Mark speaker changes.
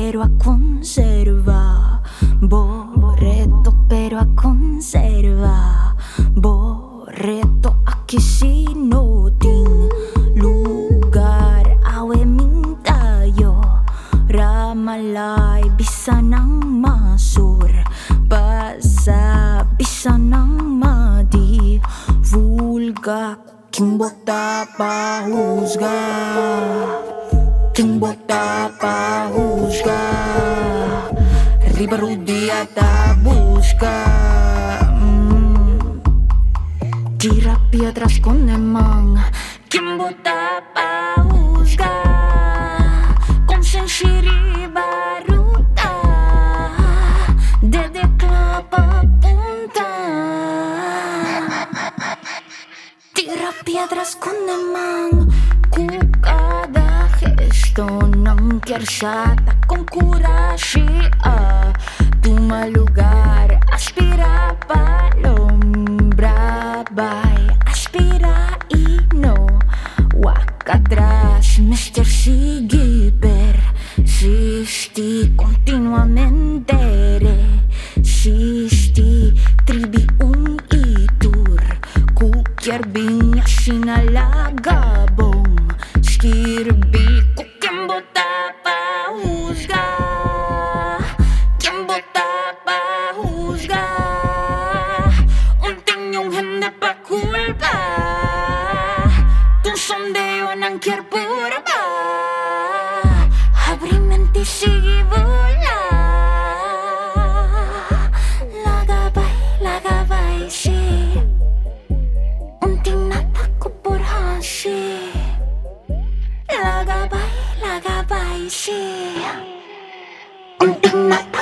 Speaker 1: pero a conserva. Boreto, pero a conserva. Boreto, aquí si no ting lugar. Awe mintayo Ramalay, bisa ng masur. Basa, bisa ng madi. Vulga, king bota pa husga. King bota pa husga. Riba rudiata busca. Tira piedras con emang. King bota pa husga. Con senshiri baruta. Desde clapa punta. Tira piedras con emang. Ku kada gesto ng kersata con kurashi tuma lugar aspira palombra bay aspira ino wakatras Mr. Sigiper sisti continuamente resisti tribi itur kukyar binya sinalagabong skirbi kukyang bota pa husga. Kyang bota pa husga. Unting yung handa pa kulpa. Tu sondeo ng kierpura ba. Abrimenti sige vola. Lagabay si. Unting natakupur hasi. Lagabay si. Unting natakupur